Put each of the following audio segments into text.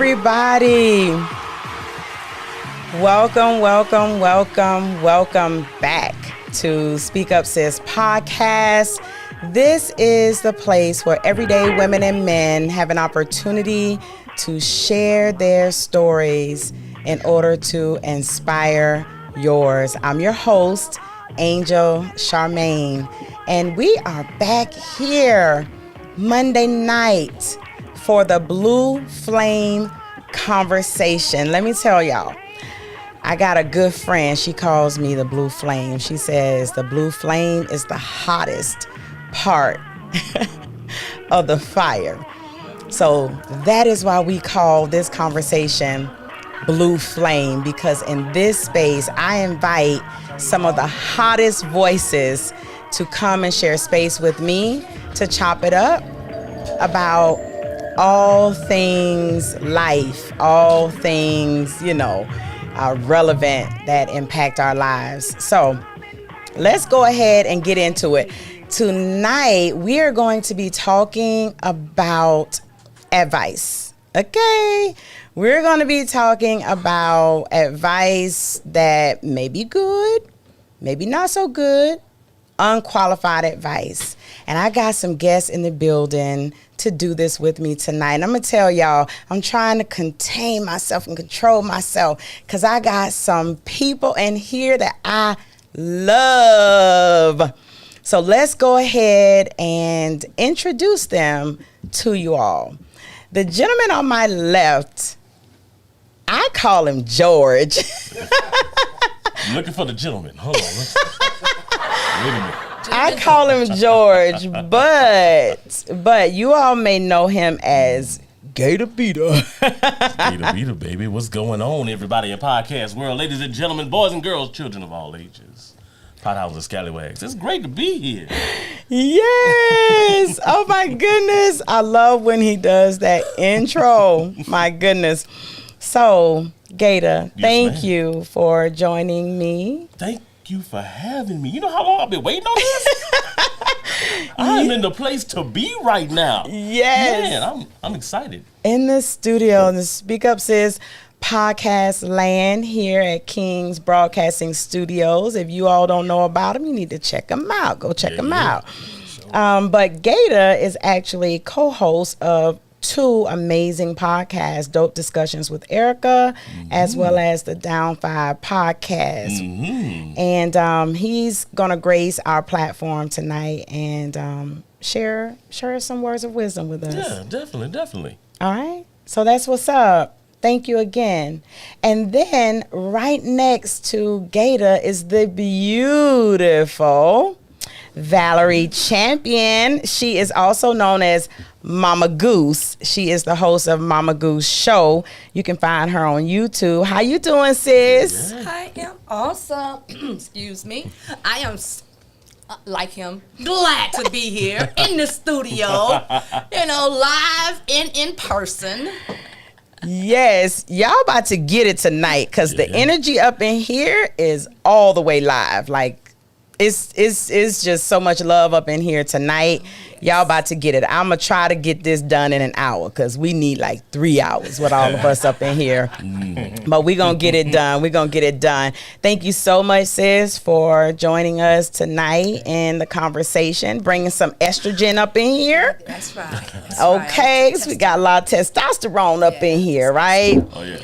everybody. Welcome back to Speak Up Sis Podcast. This is the place where everyday women and men have an opportunity to share their stories in order to inspire yours. I'm your host, Angel Charmaine, and we are back here Monday night for the Blue Flame Conversation. Let me tell y'all, I got a good friend. She calls me the Blue Flame. She says the Blue Flame is the hottest part of the fire. So that is why we call this conversation Blue Flame, because in this space, I invite some of the hottest voices to come and share space with me to chop it up about all things life, all things, relevant that impact our lives. So let's go ahead and get into it. Tonight, we are going to be talking about advice. Okay? We're going to be talking about advice that may be good, maybe not so good, unqualified advice. And I got some guests in the building to do this with me tonight. And I'm going to tell y'all, I'm trying to contain myself and control myself because I got some people in here that I love. So let's go ahead and introduce them to you all. The gentleman on my left, I call him George. I'm looking for the gentleman. Hold on. Wait a minute. I call him George, but you all may know him as Gator Beater. Gator Beater, baby. What's going on, everybody in podcast world? Ladies and gentlemen, boys and girls, children of all ages, pothouses and scallywags. It's great to be here. Yes. Oh, my goodness. I love when he does that intro. My goodness. So, Gator, thank you for joining me. Thank you for having me. You know how long I've been waiting on this? I'm in the place to be right now. Yes. Man, I'm excited. In the studio, in the Speak Up Sis Podcast land here at King's Broadcasting Studios. If you all don't know about them, you need to check them out. Go check them out. Sure. But Gator is actually co-host of two amazing podcasts, Dope Discussions with Erica, as well as the Down 5 podcast. And he's going to grace our platform tonight and share some words of wisdom with us. Yeah, definitely. All right. So that's what's up. Thank you again. And then right next to Gator is the beautiful Valerie Champion. She is also known as Mama Goose. She is the host of Mama Goose Show. You can find her on YouTube. How you doing, sis? Yeah. I am awesome. Excuse me. I am like him, glad to be here in the studio, live and in person. Yes, y'all about to get it tonight because the energy up in here is all the way live. Like, it's just so much love up in here tonight. Y'all about to get it. I'm going to try to get this done in an hour because we need like 3 hours with all of us up in here. But we're going to get it done. Thank you so much, sis, for joining us tonight in the conversation, bringing some estrogen up in here. That's right. Okay, because we got a lot of testosterone up in here, right? Oh, yeah.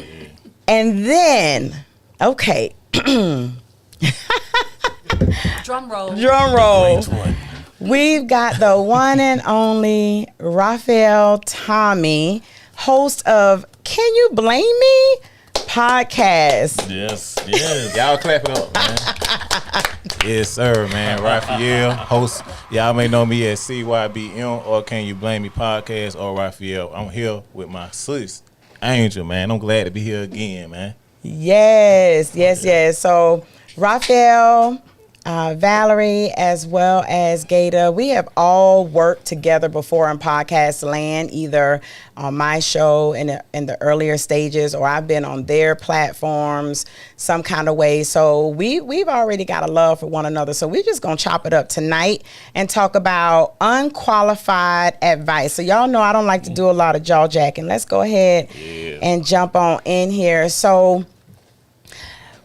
And then, okay. Drum roll. We've got the one and only Raphael Tommie, host of Can You Blame Me? Podcast. Yes. Y'all clap it up, man. Yes, sir, man. Raphael, host. Y'all may know me as CYBM or Can You Blame Me Podcast or Raphael. I'm here with my sis, Angel, man. I'm glad to be here again, man. Yes. So, Raphael, Valerie, as well as Gator. We have all worked together before in podcast land, either on my show in the earlier stages, or I've been on their platforms some kind of way. So we've already got a love for one another. So we're just going to chop it up tonight and talk about unqualified advice. So y'all know I don't like to do a lot of jaw jacking. Let's go ahead and jump on in here. So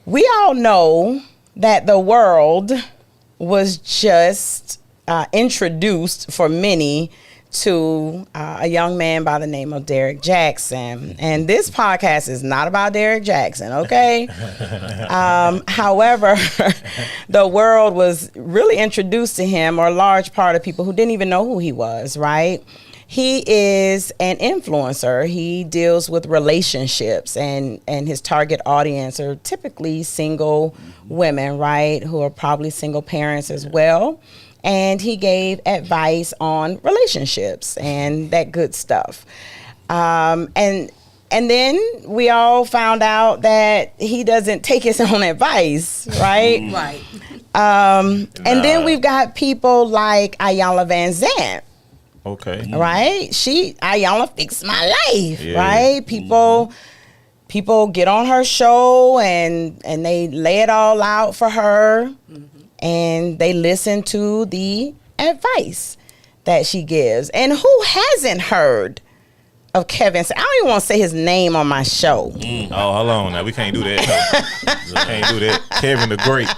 we all know that the world was just introduced for many to a young man by the name of Derrick Jaxn. And this podcast is not about Derrick Jaxn, okay? However, the world was really introduced to him, or a large part of people who didn't even know who he was, right? He is an influencer. He deals with relationships, and his target audience are typically single women, right, who are probably single parents as well. And he gave advice on relationships and that good stuff. And then we all found out that he doesn't take his own advice, right? Right. And then we've got people like Iyanla Vanzant. Okay. Right? Iyanla fixed my life, right? People get on her show and they lay it all out for her, and they listen to the advice that she gives. And who hasn't heard of Kevin? I don't even want to say his name on my show. Oh, hold on. Now we can't do that. We can't do that. Kevin the Great.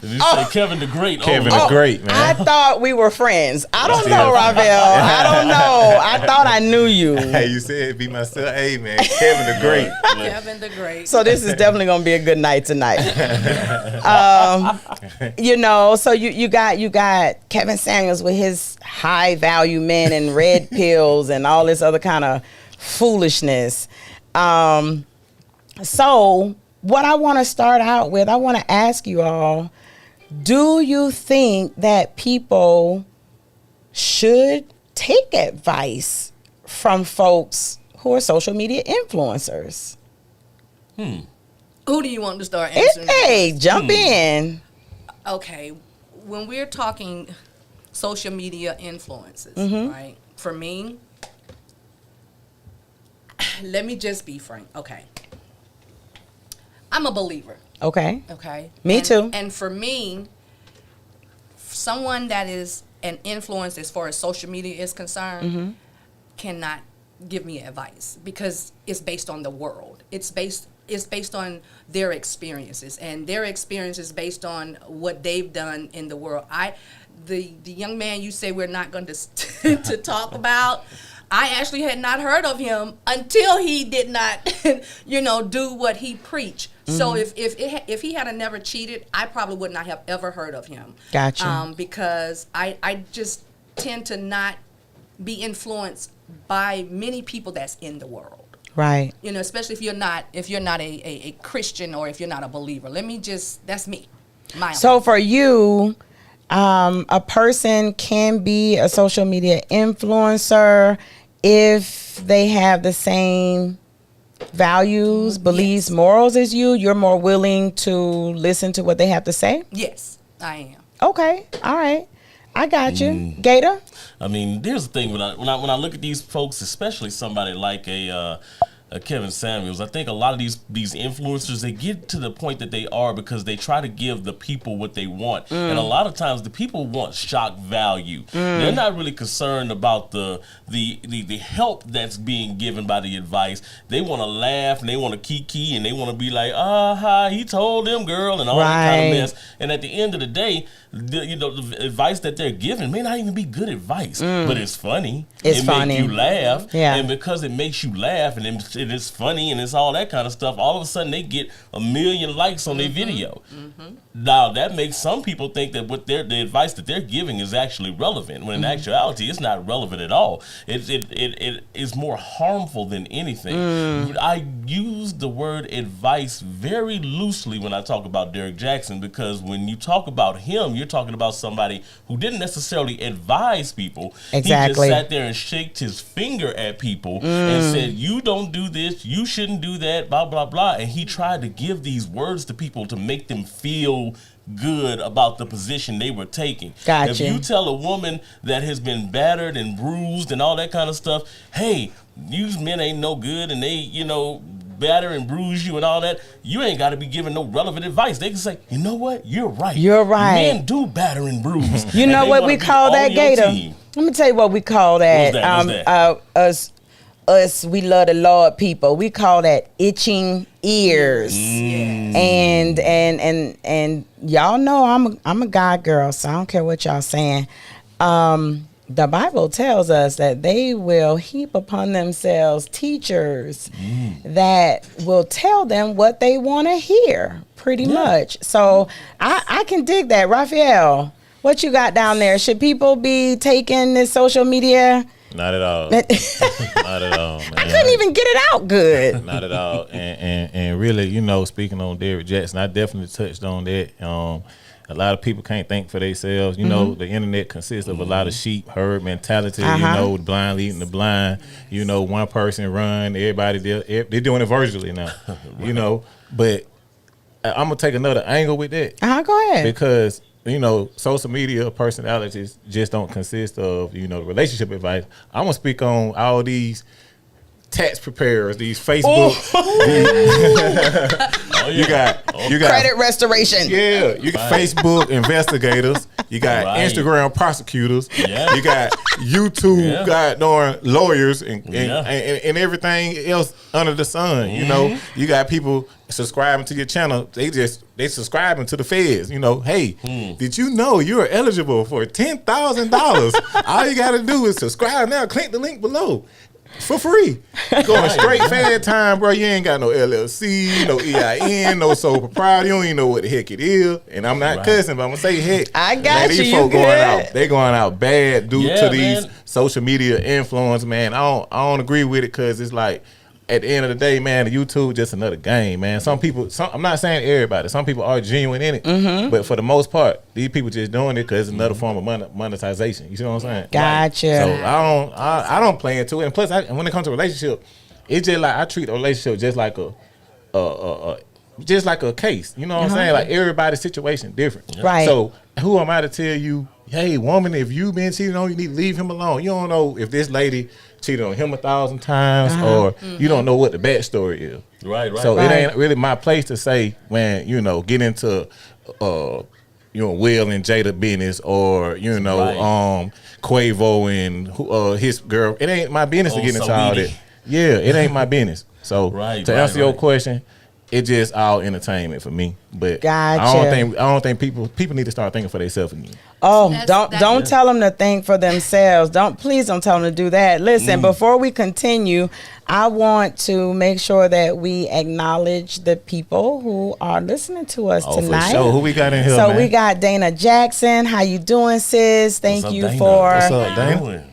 Did you say Kevin the Great? Kevin the Great, man. I thought we were friends. I don't know, Raphael. I don't know. I thought I knew you. Hey, you said be myself. Hey, man, Kevin the Great. Kevin the Great. So this is definitely going to be a good night tonight. So you got Kevin Samuels with his high value men and red pills and all this other kind of foolishness. So what I want to start out with, I want to ask you all, do you think that people should take advice from folks who are social media influencers? Who do you want to start answering? Hey, jump in. Okay, when we're talking social media influences, right? For me, let me just be frank. Okay, I'm a believer. Okay. Okay. Me too. And for me, someone that is an influence as far as social media is concerned cannot give me advice, because it's based on the world. It's based on their experiences, and their experiences based on what they've done in the world. The young man you say we're not going to talk about, I actually had not heard of him until he did not, do what he preached. So if he had never cheated, I probably would not have ever heard of him. Gotcha. Because I just tend to not be influenced by many people that's in the world. Right. Especially if you're not a Christian, or if you're not a believer. That's me. So for you, a person can be a social media influencer if they have the same values, beliefs, morals as you. You're more willing to listen to what they have to say? Yes, I am. Okay. All right. I got you. Gator? I mean, there's the thing when I look at these folks, especially somebody like a Kevin Samuels, I think a lot of these influencers, they get to the point that they are because they try to give the people what they want. And a lot of times the people want shock value. They're not really concerned about the help that's being given by the advice. They want to laugh and they want to kiki and they want to be like, he told them, girl, and all that kind of mess. And at the end of the day, the advice that they're giving may not even be good advice, but it's funny. It makes you laugh. Yeah. And because it makes you laugh and it's funny and it's all that kind of stuff, all of a sudden they get 1 million likes on their video. Now that makes some people think that the advice that they're giving is actually relevant, when in actuality it's not relevant at all. It is more harmful than anything. I use the word advice very loosely when I talk about Derrick Jaxn, because when you talk about him, you're talking about somebody who didn't necessarily advise people. Exactly. He just sat there and shaked his finger at people and said, you don't do this, you shouldn't do that, blah, blah, blah. And he tried to give these words to people to make them feel good about the position they were taking. Gotcha. If you tell a woman that has been battered and bruised and all that kind of stuff, hey, these men ain't no good and they, you know, batter and bruise you and all that, you ain't got to be giving no relevant advice. They can say, you know what, you're right. You're right. Men do batter and bruise. You know what we call that, Gator? Let me tell you what we call that. What's that? Us, we love the Lord people. We call that itching ears. And y'all know I'm a God girl, so I don't care what y'all saying. The Bible tells us that they will heap upon themselves teachers that will tell them what they want to hear, pretty much. So I can dig that. Raphael, what you got down there? Should people be taking this social media? Not at all. Not at all, man. I couldn't even get it out good. Not at all. And really, you know, speaking on Derrick Jaxn, I definitely touched on that. A lot of people can't think for themselves. You know, the internet consists of a lot of sheep herd mentality. You know, the blind leading the blind. You know, one person run, everybody they're doing it virtually now. You know, but I'm gonna take another angle with that. Go ahead. Because you know, social media personalities just don't consist of, you know, relationship advice. I'm gonna speak on all these tax preparers, these Facebook. You got credit restoration. Yeah, you got Facebook investigators. You got Instagram prosecutors. Yeah. You got YouTube goddamn lawyers and everything else under the sun. You know, you got people subscribing to your channel. They subscribing to the feds. You know, hey, did you know you are eligible for $10,000? All you got to do is subscribe now. Click the link below. For free. Going straight fad time, bro. You ain't got no LLC, no EIN, no sole proprietor. You don't even know what the heck it is. And I'm not cussing, but I'm gonna say heck. I got man, you. These folk they going out bad due to these social media influence, man. I don't agree with it because it's like at the end of the day, man, the YouTube just another game, man. Some people, I'm not saying everybody. Some people are genuine in it, but for the most part, these people just doing it because it's another form of monetization. You see what I'm saying? Gotcha. So I don't play into it. And plus, when it comes to relationship, it's just like I treat a relationship just like a case. You know what I'm saying? Like everybody's situation different. Right. So who am I to tell you, hey, woman, if you been cheating on, you need to leave him alone. You don't know if this lady cheated on him 1,000 times or you don't know what the backstory is. Right. So it ain't really my place to say, man, you know, get into you know, Will and Jada business or, you know, Quavo and his girl. It ain't my business to get into all that. Yeah, it ain't my business. So to answer your question, it just all entertainment for me. But I don't think people need to start thinking for themselves again. Oh, don't tell them to think for themselves. Please don't tell them to do that. Listen, before we continue, I want to make sure that we acknowledge the people who are listening to us tonight. For sure. Who we got in here, So man? we got Dana Jaxn. How you doing, sis? Thank you for. What's up, Dana?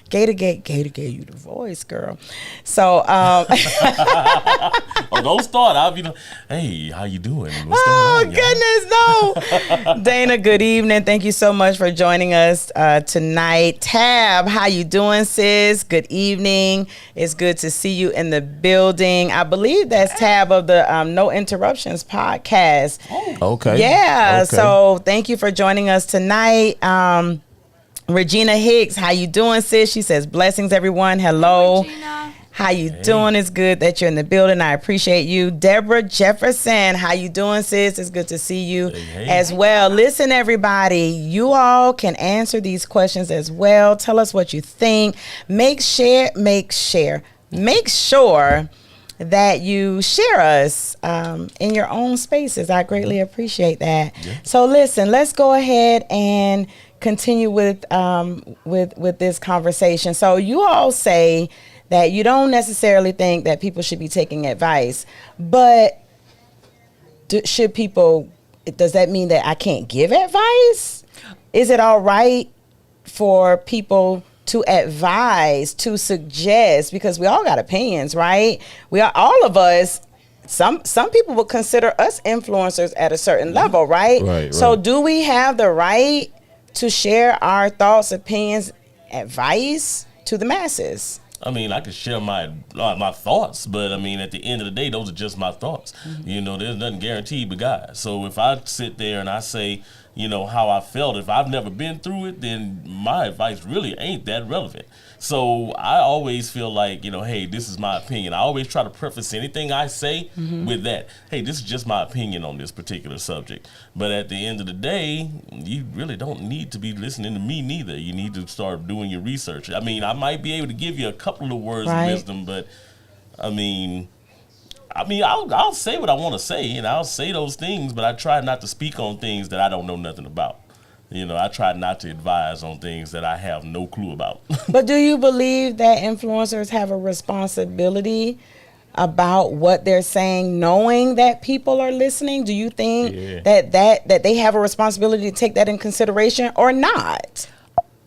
Gator gave you the voice, girl. So, don't start. I'll be like, hey, how you doing? What's going on, goodness, no. Dana, good evening. Thank you so much for joining us tonight. Tab, how you doing, sis? Good evening. It's good to see you in the building. I believe that's Tab of the No Interruptions podcast. Oh. Okay. Yeah. Okay. So thank you for joining us tonight. Regina Hicks, how you doing, sis? She says, blessings, everyone. Hello. Regina. How you doing? It's good that you're in the building. I appreciate you. Deborah Jefferson, how you doing, sis? It's good to see you as well. Listen, everybody, you all can answer these questions as well. Tell us what you think. Make sure that you share us in your own spaces. I greatly appreciate that. Yeah. So listen, let's go ahead and continue with this conversation. So you all say that you don't necessarily think that people should be taking advice, but should people? Does that mean that I can't give advice? Is it all right for people to advise, to suggest? Because we all got opinions, right? All of us. Some people would consider us influencers at a certain level, right? Right. So do we have the right to share our thoughts, opinions, advice to the masses? I mean, I could share my thoughts, but I mean, at the end of the day, those are just my thoughts. You know, there's nothing guaranteed but God. So if I sit there and I say, you know, how I felt, if I've never been through it, then my advice really ain't that relevant. So I always feel like, you know, hey, this is my opinion. I always try to preface anything I say with that. Hey, this is just my opinion on this particular subject. But at the end of the day, you really don't need to be listening to me neither. You need to start doing your research. I mean, I might be able to give you a couple of words of wisdom, but I mean, I'll say what I want to say, and I'll say those things, but I try not to speak on things that I don't know nothing about. You know, I try not to advise on things that I have no clue about. But do you believe that influencers have a responsibility about what they're saying, knowing that people are listening? Do you think that they have a responsibility to take that in consideration or not?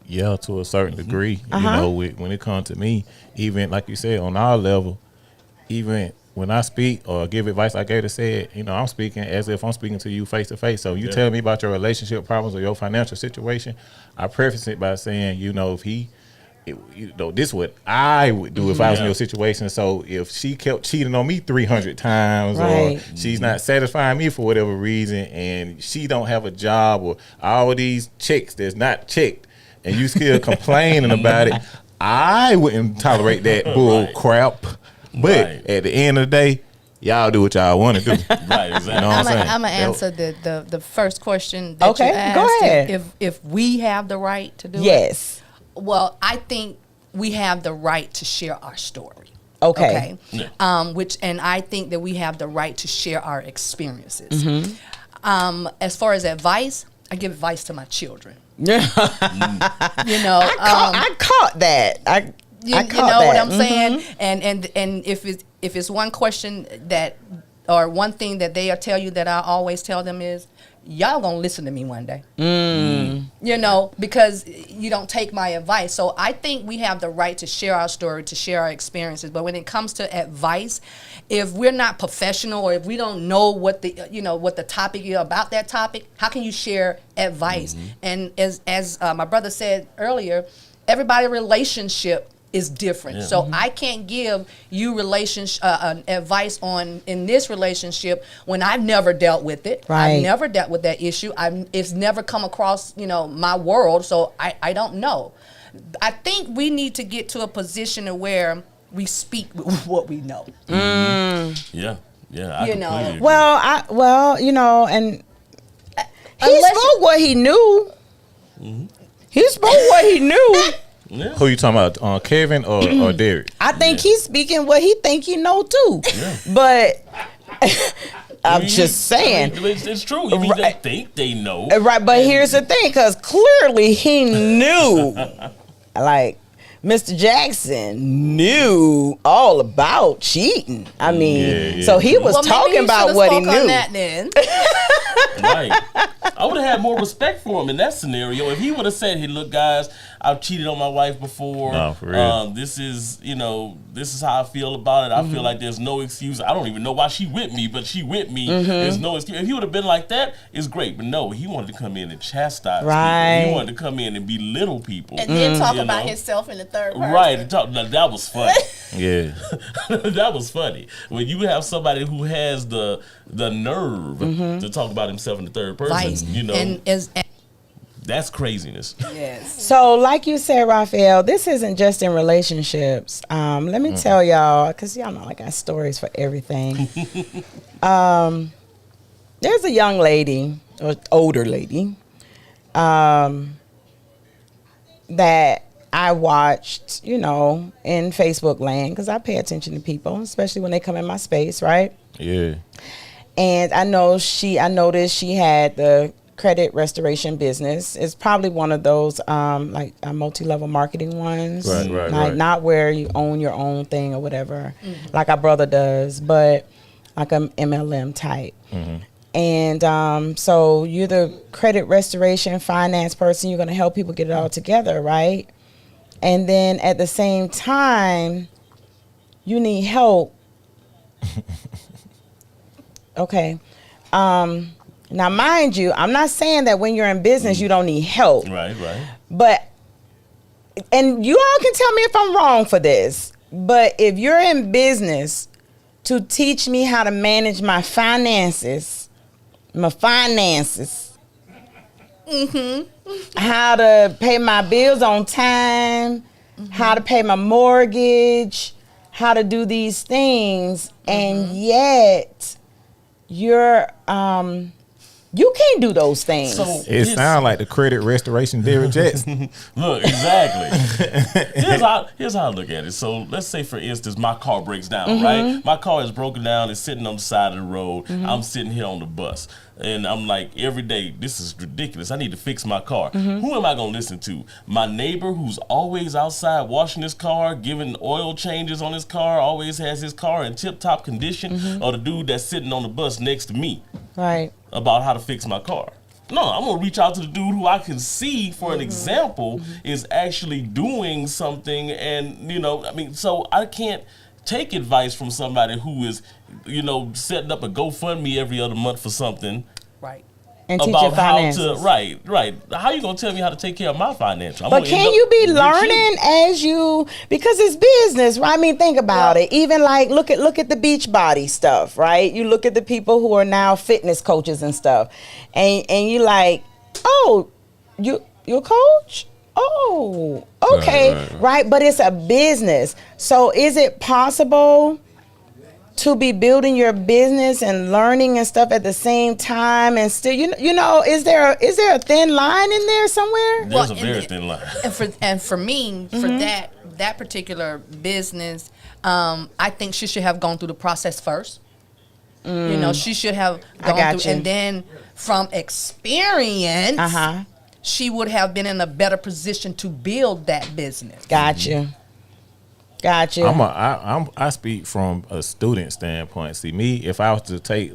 Yeah, to a certain degree. You know, when it comes to me, even like you said, on our level, even when I speak or give advice, like Gator said, you know, I'm speaking as if I'm speaking to you face to face. So you tell me about your relationship problems or your financial situation, I preface it by saying, you know, you know, this is what I would do if I was in your situation. So if she kept cheating on me 300 times or she's not satisfying me for whatever reason and she don't have a job or all these checks that's not checked and you still complaining about it, I wouldn't tolerate that bull crap. But at the end of the day, y'all do what y'all want to do. Right, exactly. You know what I'm saying? I'm going to answer the first question that you asked. Go ahead. If we have the right to do it. Yes. Well, I think we have the right to share our story. Okay. Yeah. And I think that we have the right to share our experiences. As far as advice, I give advice to my children. Yeah. You know, I caught that. You know what I'm saying? And if it's one question that, or one thing that they'll tell you that I always tell them is, y'all gonna listen to me one day. You know, because you don't take my advice. So I think we have the right to share our story, to share our experiences. But when it comes to advice, if we're not professional or if we don't know what the topic is about that topic, how can you share advice? And as my brother said earlier, everybody's relationship is different. So I can't give you advice in this relationship when I've never dealt with it. I've never dealt with that issue. It's never come across, you know, my world, so I don't know. I think we need to get to a position where we speak what we know. Yeah, I you know. agree. Well, you know, and he spoke what he knew. He spoke what he knew. Yeah. Who you talking about, Kevin or Derrick? I think he's speaking what he think he know too. But I'm just saying. I mean, it's true. You mean they think they know. Right, but here's the thing, because clearly he knew. Like, Mr. Jaxn knew all about cheating. I mean, so he was talking about what he knew. On that then. Right. I would have had more respect for him in that scenario if he would have said, "Hey, look, guys, I've cheated on my wife before. No, for real. This is how I feel about it. I feel like there's no excuse. I don't even know why she with me, but she with me. There's no excuse." If he would have been like that, it's great. But no, he wanted to come in and chastise people. He wanted to come in and belittle people. And then talk about himself in the third person. Right. That was funny. Yeah. That was funny. When you have somebody who has the nerve to talk about himself in the third person, you know. And that's craziness. Yes. So, like you said, Raphael, this isn't just in relationships. Let me tell y'all, because y'all know I got stories for everything. There's a young lady, or older lady, that I watched, you know, in Facebook land, because I pay attention to people, especially when they come in my space, right? Yeah. And I noticed she had the credit restoration business. It's probably one of those like multi-level marketing ones. Right. Not where you own your own thing or whatever, like our brother does, but like an MLM type. And so you're the credit restoration finance person. You're going to help people get it all together, right? And then at the same time, you need help. Okay. Now, mind you, I'm not saying that when you're in business, you don't need help. Right. But and you all can tell me if I'm wrong for this, but if you're in business to teach me how to manage my finances, how to pay my bills on time, how to pay my mortgage, how to do these things, and yet you're you can't do those things. So It sounds like the credit restoration Derrick Jaxn. Look, exactly. Here's how I look at it. So let's say, for instance, my car breaks down, right? My car is broken down. It's sitting on the side of the road. I'm sitting here on the bus. And I'm like, every day, this is ridiculous. I need to fix my car. Who am I going to listen to? My neighbor who's always outside washing his car, giving oil changes on his car, always has his car in tip-top condition, or the dude that's sitting on the bus next to me? Right. About how to fix my car. No, I'm gonna reach out to the dude who I can see, for an example, is actually doing something, and I mean, so I can't take advice from somebody who is, setting up a GoFundMe every other month for something. Right. And teach your finances. Right. How you gonna tell me how to take care of my financials? But can you be learning as you, because it's business, right? I mean, think about it. Even like look at the beach body stuff, right? You look at the people who are now fitness coaches and stuff, and you like, oh, you're a coach? Oh, okay, right? But it's a business. So is it possible to be building your business and learning and stuff at the same time, and still, is there a thin line in there somewhere? There's a very thin line. And for me, for that particular business, I think she should have gone through the process first. She should have gone through, and then from experience, she would have been in a better position to build that business. Gotcha. I speak from a student standpoint. See, me, if I was to take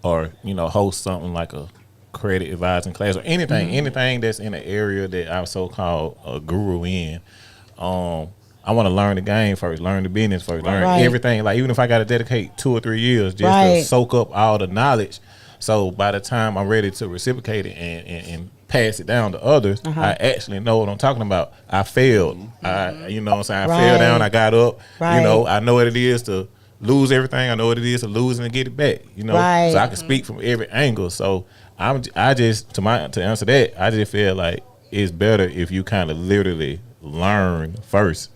host something like a credit advising class or anything that's in an area that I'm so-called a guru in, I want to learn the game first, learn the business first, learn everything. Like, even if I got to dedicate 2 or 3 years just to soak up all the knowledge, so by the time I'm ready to reciprocate it and pass it down to others, I actually know what I'm talking about. I failed. I fell down, I got up. I know what it is to lose everything. I know what it is to lose and get it back. So I can speak from every angle. So to answer that, I just feel like it's better if you kind of literally learn first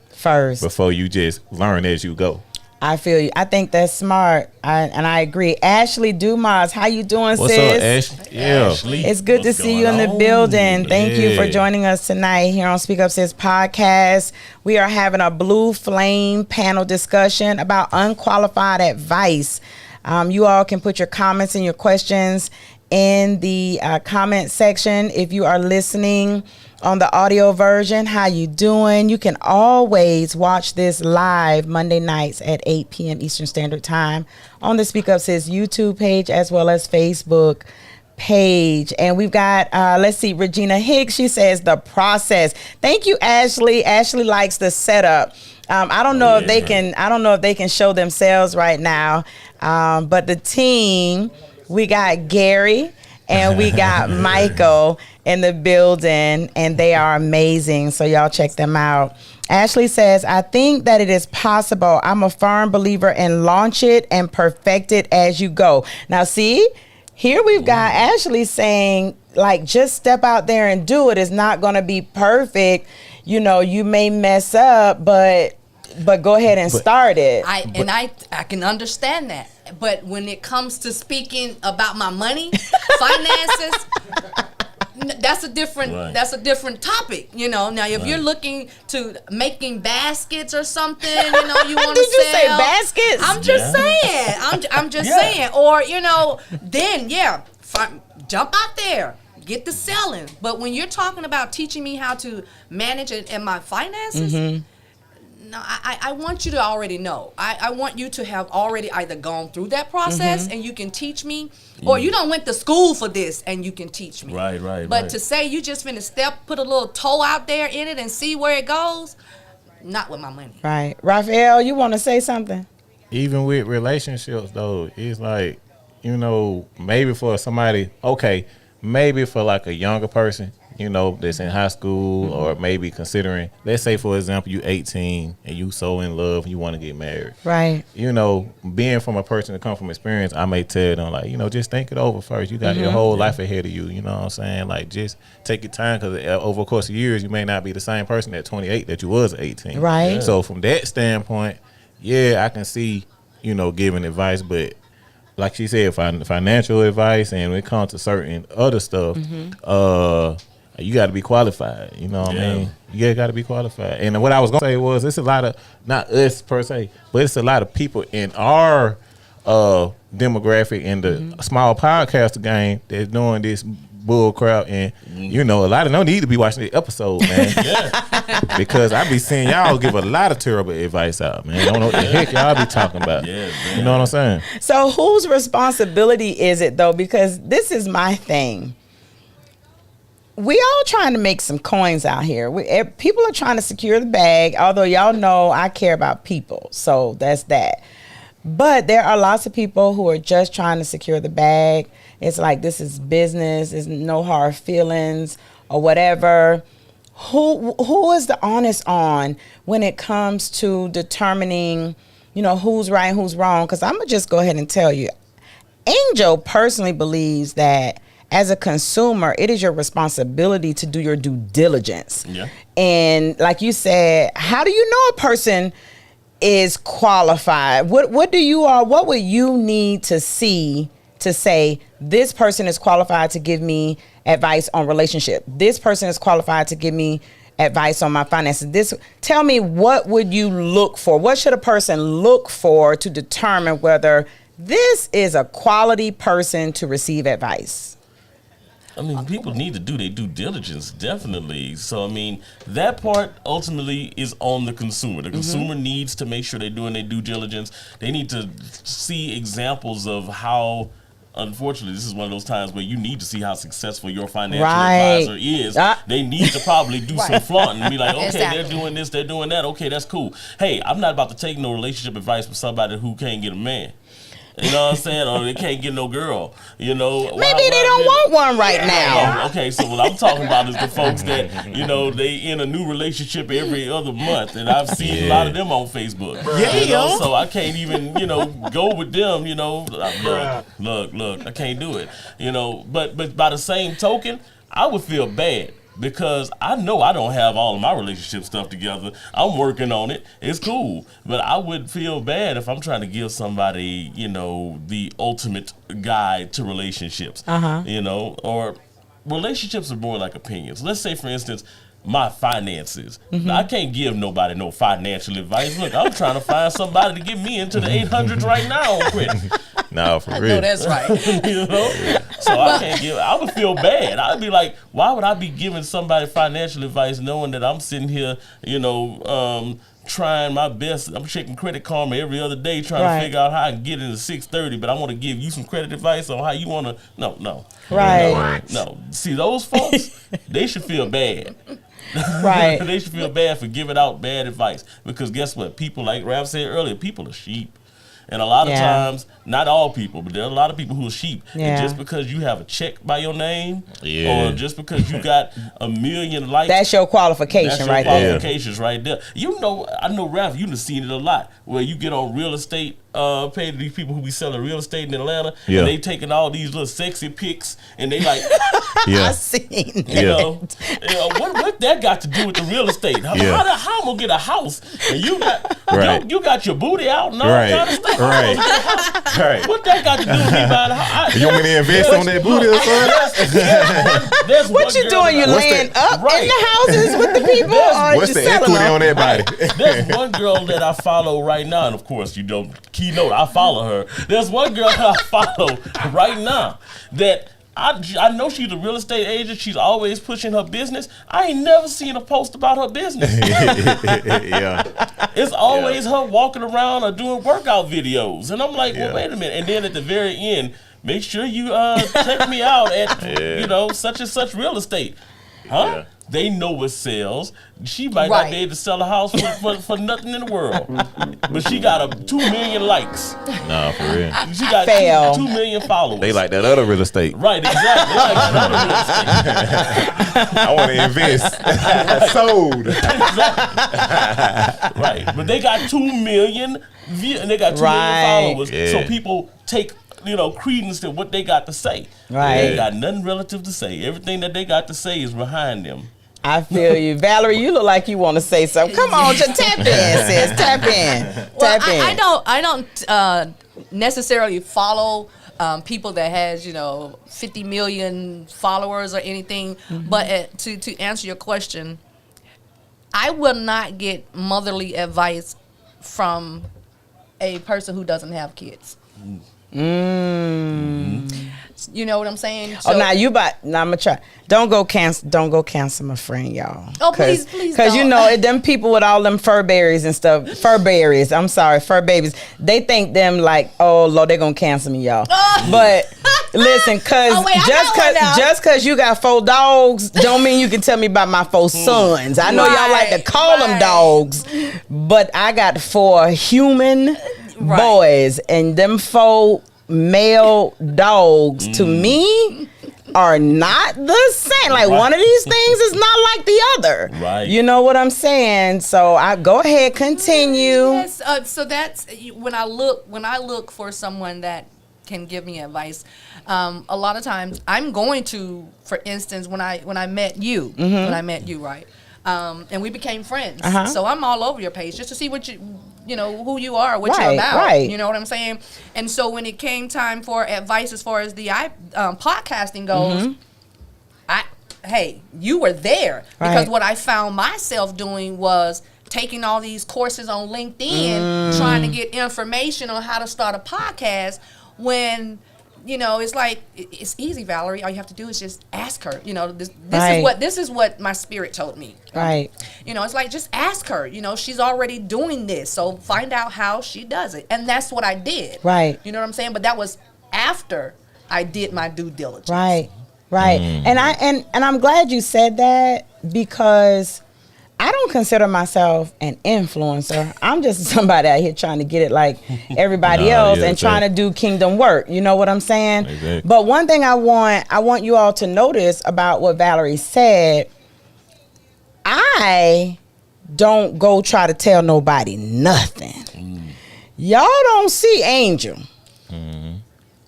before you just learn as you go. I feel you. I think that's smart. I agree. Ashley Dumas, how you doing, What's sis? What's up, Ashley? Yeah. Ashley, it's good to see you in the building. Thank you for joining us tonight here on Speak Up Sis Podcast. We are having a Blue Flame panel discussion about unqualified advice. You all can put your comments and your questions in the comment section. If you are listening on the audio version, how you doing? You can always watch this live Monday nights at 8 p.m. Eastern Standard Time on the Speak Up Sis YouTube page as well as Facebook page. And we've got, Regina Hicks. She says the process. Thank you, Ashley. Ashley likes the setup. I don't know if they can show themselves right now. But the team, we got Gary and we got Michael in the building, and they are amazing. So y'all check them out. Ashley says, I think that it is possible. I'm a firm believer in launch it and perfect it as you go. Now, see, here we've got Ashley saying, like, just step out there and do it. It's not going to be perfect. You may mess up, but go ahead and start it. I can understand that. But when it comes to speaking about my money, finances, that's a different topic, Now, if you're looking to making baskets or something, you want to sell. Did you say baskets? I'm just saying. I'm just saying. Or, then, jump out there. Get the selling. But when you're talking about teaching me how to manage and my finances, no, I want you to already know. I want you to have already either gone through that process and you can teach me, or you don't went to school for this and you can teach me. Right. But to say you just finna put a little toe out there in it and see where it goes, not with my money. Right. Raphael, you want to say something? Even with relationships, though, it's like, maybe for somebody, maybe for like a younger person, you know, that's in high school or maybe considering, let's say, for example, you 18 and you so in love and you want to get married. Right. You know, being from a person that come from experience, I may tell them, like, you know, just think it over first. You got your whole life ahead of you. You know what I'm saying? Like, just take your time, because over the course of years, you may not be the same person at 28 that you was at 18. Right. Yeah. So from that standpoint, yeah, I can see, you know, giving advice, but like she said, financial advice, and when it comes to certain other stuff, you got to be qualified. You know what I mean? You got to be qualified. And what I was going to say was, it's a lot of, not us per se, but it's a lot of people in our demographic in the small podcaster game that's doing this bull crap, and you know, a lot of them need to be watching the episode, man. Because I be seeing y'all give a lot of terrible advice out, man. I don't know what the heck y'all be talking about. You know what I'm saying? So whose responsibility is it though? Because this is my thing. We all trying to make some coins out here. People are trying to secure the bag, although y'all know I care about people. So that's that. But there are lots of people who are just trying to secure the bag. It's like, this is business. There's no hard feelings or whatever. Who is the honest on when it comes to determining, you know, who's right and who's wrong? Because I'm going to just go ahead and tell you, Angel personally believes that as a consumer, it is your responsibility to do your due diligence. Yeah. And like you said, how do you know a person is qualified? What would you need to see to say this person is qualified to give me advice on relationship? This person is qualified to give me advice on my finances. Tell me, what would you look for? What should a person look for to determine whether this is a quality person to receive advice? I mean, people need to do their due diligence, definitely. So, I mean, that part ultimately is on the consumer. The consumer needs to make sure they're doing their due diligence. They need to see examples of how, unfortunately, this is one of those times where you need to see how successful your financial advisor is. They need to probably do some flaunting and be like, okay, they're doing this, they're doing that. Okay, that's cool. Hey, I'm not about to take no relationship advice from somebody who can't get a man. You know what I'm saying? Or they can't get no girl. You know, maybe they don't want one right now. Okay, so what I'm talking about is the folks that, you know, they in a new relationship every other month, and I've seen a lot of them on Facebook. You know, so I can't even, you know, go with them. You know, look, I can't do it. You know, but by the same token, I would feel bad, because I know I don't have all of my relationship stuff together. I'm working on it. It's cool. But I would feel bad if I'm trying to give somebody, you know, the ultimate guide to relationships. You know, or relationships are more like opinions. Let's say, for instance, my finances. I can't give nobody no financial advice. Look, I'm trying to find somebody to get me into the 800s right now on credit. No, for real. No, that's right. You know? So I can't give, I would feel bad. I'd be like, why would I be giving somebody financial advice knowing that I'm sitting here, you know, trying my best. I'm checking Credit Karma every other day trying to figure out how I can get into 630, but I want to give you some credit advice on how you want to. No. Right. No. See, those folks, they should feel bad. Right. They should feel bad for giving out bad advice, because guess what? People, like Raph said earlier, people are sheep. And a lot of times, not all people, but there are a lot of people who are sheep. And just because you have a check by your name, or just because you got a million likes, that's your qualification right there. Qualifications right there. You know, I know, Raph, you've seen it a lot, where you get on real estate, paying these people who be selling real estate in Atlanta, and they taking all these little sexy pics, and they like, I seen it. You know, what that got to do with the real estate? How I'm gonna get a house and you got you got your booty out and all kind of stuff? What that got to do with me buying a house? You want me to invest on that booty or something? What you doing? You laying up in the houses with the people, or what's you the selling equity them? on that body? There's one girl that I follow right now, and of course, you don't keynote. I follow her. There's one girl that I follow right now that I know she's a real estate agent. She's always pushing her business. I ain't never seen a post about her business. It's always her walking around or doing workout videos. And I'm like, well, wait a minute. And then at the very end, make sure you check me out at, you know, such and such real estate. They know what sells. She might not be able to sell a house for nothing in the world. But she got 2 million likes. Nah, for real. She got 2 million followers. They like that other real estate. Right, exactly. They like that other real estate. I want to invest. Sold. Right. But they got 2 million views and they got 2 million followers. Yeah. So people take credence to what they got to say. Right. They ain't got nothing relative to say. Everything that they got to say is behind them. I feel you. Valerie, you look like you want to say something. Come on, just tap in, sis. Tap in. Well, Tap in. I don't necessarily follow people that has 50 million followers or anything. But to answer your question, I will not get motherly advice from a person who doesn't have kids. You know what I'm saying? So, now I'm gonna try. Don't go cancel my friend, y'all. Oh, please Because don't. them people with all them fur babies, fur babies, they think them like, oh Lord, they're gonna cancel me, y'all. But listen, just cause you got 4 dogs don't mean you can tell me about my 4 sons. I know y'all like to call them dogs, but I got 4 human boys, and them 4 male dogs to me are not the same. Like one of these things is not like the other. Right. You know what I'm saying? So I go ahead, continue. Yes. So that's when I look for someone that can give me advice. A lot of times I'm going to, for instance, when I met you, right? And we became friends. So I'm all over your page just to see what who you are, what you're about. Right. You know what I'm saying? And so when it came time for advice as far as the podcasting goes, you were there. Because what I found myself doing was taking all these courses on LinkedIn, trying to get information on how to start a podcast when it's like, it's easy, Valerie. All you have to do is just ask her. This is what my spirit told me. Right. It's like, just ask her. She's already doing this, so find out how she does it. And that's what I did. Right. You know what I'm saying? But that was after I did my due diligence. Right. And I'm glad you said that, because I don't consider myself an influencer. I'm just somebody out here trying to get it like everybody else and trying to do kingdom work. You know what I'm saying? Exactly. But one thing I want you all to notice about what Valerie said, I don't go try to tell nobody nothing. Y'all don't see Angel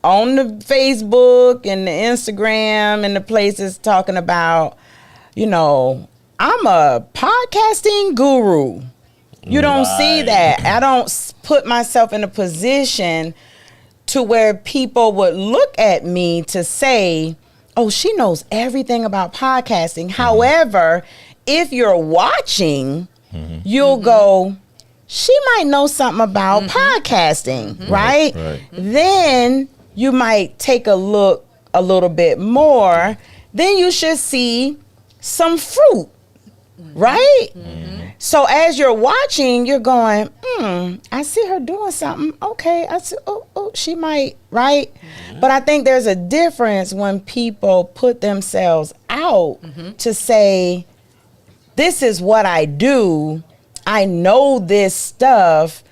on the Facebook and the Instagram and the places talking about, I'm a podcasting guru. You don't see that. I don't put myself in a position to where people would look at me to say, oh, she knows everything about podcasting. However, if you're watching, you'll go, she might know something about podcasting, right? Then you might take a look a little bit more. Then you should see some fruit. Right? So as you're watching, you're going, I see her doing something. Okay, I see, she might, right? But I think there's a difference when people put themselves out to say, this is what I do. I know this stuff.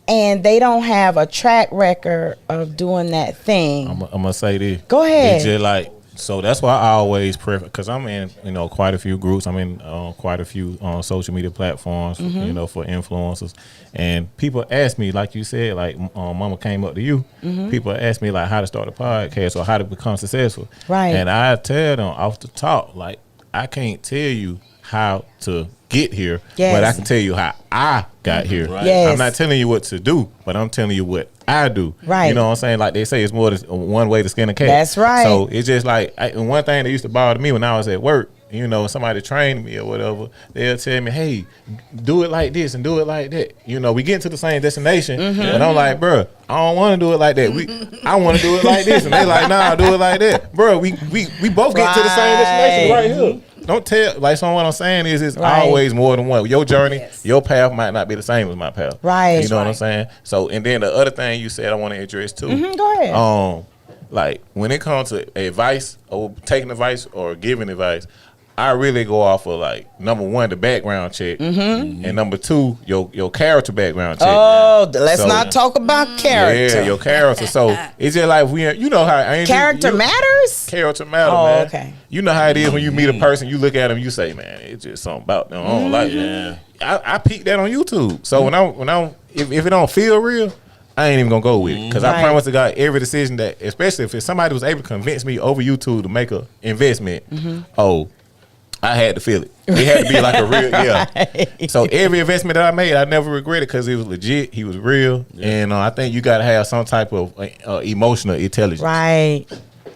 And they don't have a track record of doing that thing. I'm going to say this. Go ahead. It's just like, so that's why I always prefer, because I'm in, quite a few groups. I'm in quite a few social media platforms, for influencers. And people ask me, like you said, like Mama came up to you. People ask me like how to start a podcast or how to become successful. Right. And I tell them off the top, like, I can't tell you how to get here, but I can tell you how I got here. Right. Yes. I'm not telling you what to do, but I'm telling you what I do. Right. You know what I'm saying? Like they say, it's more than one way to skin a cat. That's right. So it's just like, one thing that used to bother me when I was at work, somebody trained me or whatever, they'll tell me, hey, do it like this and do it like that. We get to the same destination, but I'm like, bro, I don't want to do it like that. I want to do it like this. And they like, nah, do it like that. Bro, we both get to the same destination right here. Don't tell, like, so what I'm saying is it's always more than one. Your journey, your path might not be the same as my path. Right. You know what I'm saying? So, and then the other thing you said I want to address too. Go ahead. Like, when it comes to advice or taking advice or giving advice, I really go off of like number one, the background check, and number two, your character background check. Oh, let's not talk about character. Yeah, your character. So it's just like you know how character matters. Character matters, man. Okay. You know how it is when you meet a person, you look at them, you say, man, it's just something about them. I don't like it. I peek that on YouTube. So if it don't feel real, I ain't even gonna go with it, because I promise to God, every decision that, especially if somebody was able to convince me over YouTube to make an investment, I had to feel it. It had to be like a real, So every investment that I made, I never regretted, because it was legit. He was real, and I think you gotta have some type of emotional intelligence. Right.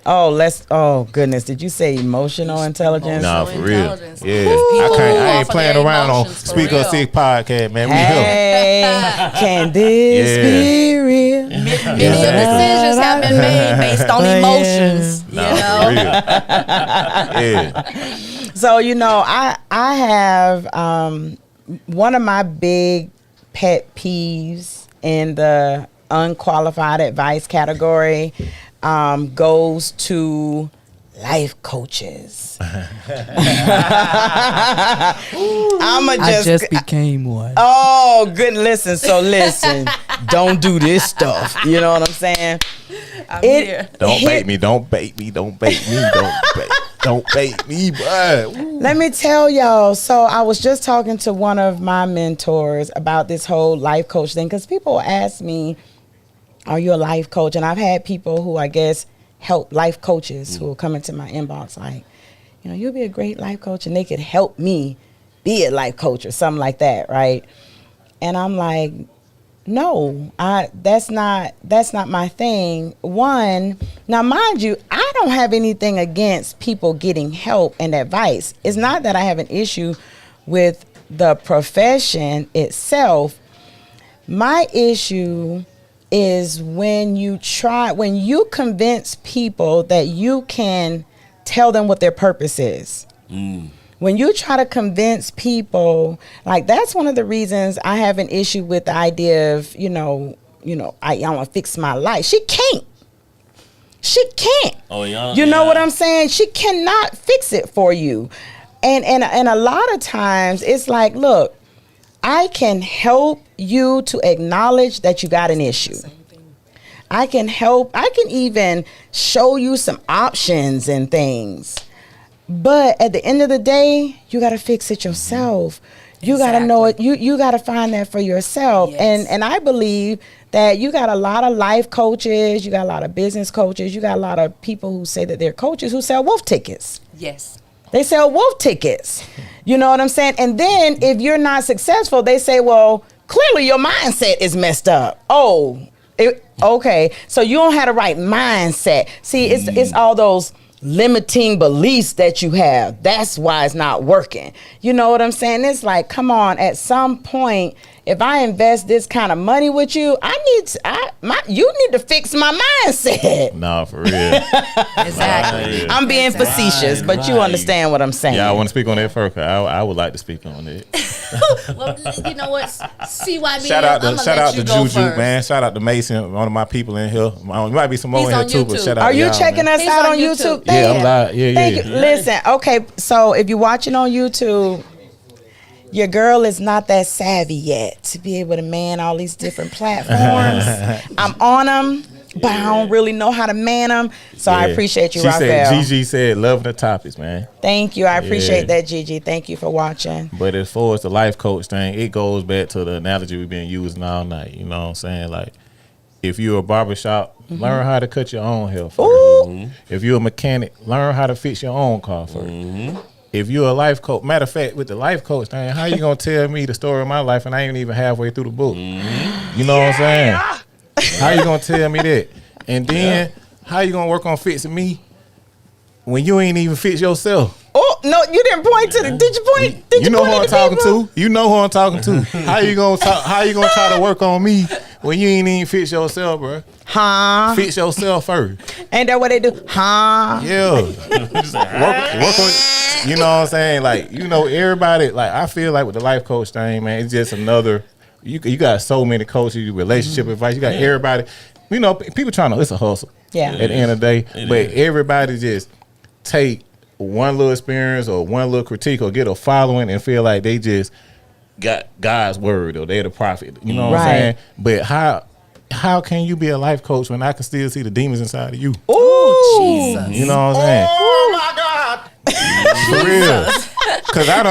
Oh goodness! Did you say emotional intelligence? Nah, for real. Yeah, People I ain't playing around on emotions for Speak real. Up Sis Podcast, man. We here. Hey, can this be real? Many decisions have been made based on emotions. You Nah, for know. real. Yeah. So I have one of my big pet peeves in the unqualified advice category goes to life coaches. I just became one. Oh, good. Listen. Don't do this stuff. You know what I'm saying? I'm here. Don't bait me. Don't bait me. Don't bait me. Don't bait me, bud. Let me tell y'all. So I was just talking to one of my mentors about this whole life coach thing, because people ask me, are you a life coach? And I've had people who I guess help life coaches who will come into my inbox like, you'll be a great life coach, and they could help me be a life coach or something like that, right? And I'm like, no, that's not my thing. One, now mind you, I don't have anything against people getting help and advice. It's not that I have an issue with the profession itself. My issue is when you convince people that you can tell them what their purpose is. When you try to convince people, like, that's one of the reasons I have an issue with the idea of, I want to fix my life. She can't. Oh, yeah. You know what I'm saying? She cannot fix it for you. And a lot of times it's like, look, I can help you to acknowledge that you got an issue. I can even show you some options and things. But at the end of the day, you got to fix it yourself. You got to know it. You got to find that for yourself. Yes. And I believe that you got a lot of life coaches, you got a lot of business coaches, you got a lot of people who say that they're coaches who sell wolf tickets. Yes. They sell wolf tickets. You know what I'm saying? And then if you're not successful, they say, well, clearly your mindset is messed up. Okay. So you don't have the right mindset. See, it's all those limiting beliefs that you have. That's why it's not working. You know what I'm saying? It's like, come on, at some point, if I invest this kind of money with you, you need to fix my mindset. Nah, for real. Exactly. I'm being facetious, but you understand what I'm saying. Yeah, I want to speak on that first. I would like to speak on it. Well, you know what? CYB. Shout out to Juju, first. man. Shout out to Mason, one of my people in here. There might be some more He's in here on too, but YouTube. shout out Are to you y'all, checking man. us He's out on on YouTube. YouTube? Yeah, I'm live. Yeah. Thank you. Listen, okay, so if you're watching on YouTube, your girl is not that savvy yet to be able to man all these different platforms. I'm on them, but I don't really know how to man them. So I appreciate you, Raphael. Gigi said, loving the topics, man. Thank you. I appreciate that, Gigi. Thank you for watching. But as far as the life coach thing, it goes back to the analogy we've been using all night. You know what I'm saying? Like, if you're a barbershop, learn how to cut your own hair first. Ooh. If you're a mechanic, learn how to fix your own car first. If you're a life coach, matter of fact, with the life coach thing, how you gonna tell me the story of my life and I ain't even halfway through the book? You know what I'm saying? How you gonna tell me that? And then how you gonna work on fixing me when you ain't even fix yourself? Oh, no, you didn't point to the. Did you point? Did You know point who I'm at the talking people? to. You know who I'm talking to. How you gonna try to work on me when you ain't even fix yourself, bro? Huh? Fix yourself first. Ain't that what they do? Huh? Yeah. work on. You know what I'm saying? Like, everybody. Like, I feel like with the life coach thing, man, it's just another. You got so many coaches, relationship advice. You got everybody. People trying to. It's a hustle. Yeah. At the end of the day, but everybody just take one little experience or one little critique or get a following and feel like they just got God's word or they're the prophet. You know what I'm saying? But how can you be a life coach when I can still see the demons inside of you? Oh, Jesus. You know what I'm saying? Oh my God. For real. Because I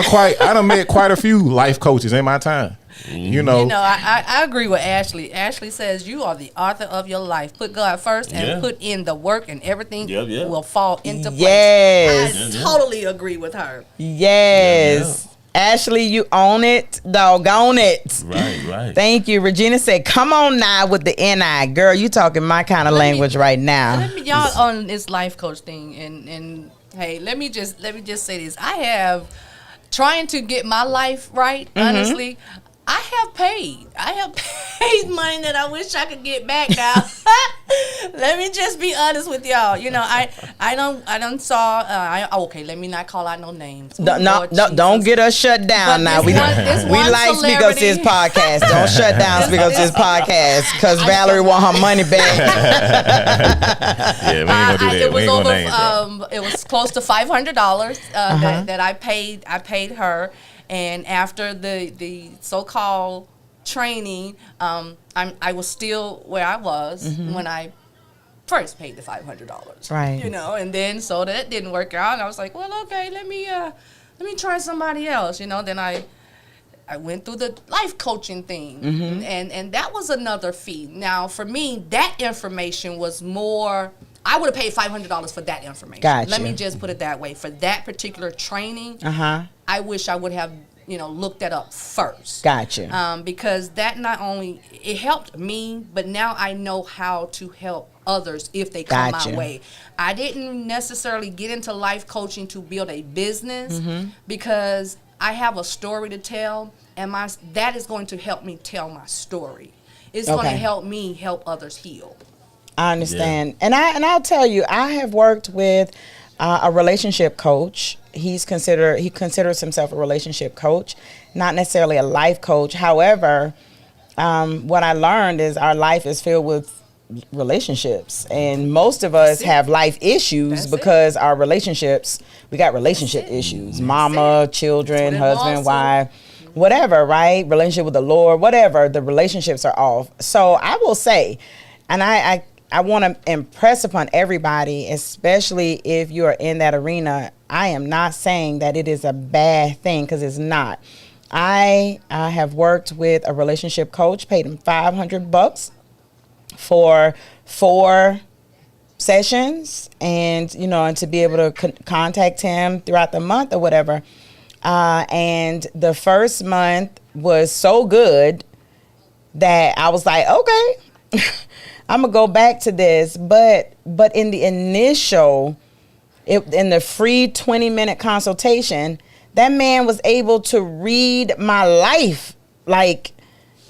done met quite a few life coaches in my time. You know, I agree with Ashley. Ashley says you are the author of your life. Put God first and put in the work, and everything will fall into place. Yes. I totally agree with her. Yes. Ashley, you own it. Doggone it. Right. Thank you. Regina said, come on now with the NI. Girl, you talking my kind of language right now. Y'all on this life coach thing, and hey, let me just say this. I have trying to get my life right, honestly. I have paid money that I wish I could get back now. Let me just be honest with y'all. You know, I don't saw. Okay, let me not call out no names. No, don't get us shut down now. We like Speak Up Sis Podcast. Don't shut down Speak Up Sis Podcast because Valerie want her money back. Yeah, we ain't gonna do that. It was over. It was close to $500 that I paid. I paid her. And after the so-called training, I was still where I was when I first paid the $500. Right. You know, and then so that didn't work out. And I was like, well, okay, let me try somebody else. You know, then I went through the life coaching thing, and that was another fee. Now, for me, that information was more. I would have paid $500 for that information. Gotcha. Let me just put it that way. For that particular training, I wish I would have, looked that up first. Gotcha. Because that not only, it helped me, but now I know how to help others if they come my way. I didn't necessarily get into life coaching to build a business because I have a story to tell, and that is going to help me tell my story. It's going to help me help others heal. I understand. Yeah. And I'll tell you, I have worked with a relationship coach. He considers himself a relationship coach, not necessarily a life coach. However, what I learned is our life is filled with relationships, and most of us have life issues because our relationships, we got relationship issues. Mama, children, husband, wife, whatever, right? Relationship with the Lord, whatever, the relationships are off. So I will say, and I want to impress upon everybody, especially if you are in that arena, I am not saying that it is a bad thing, because it's not. I have worked with a relationship coach, paid him $500 for 4 sessions, and and to be able to contact him throughout the month or whatever. And the first month was so good that I was like, okay, I'm gonna go back to this. But in the initial, in the free 20-minute consultation, that man was able to read my life like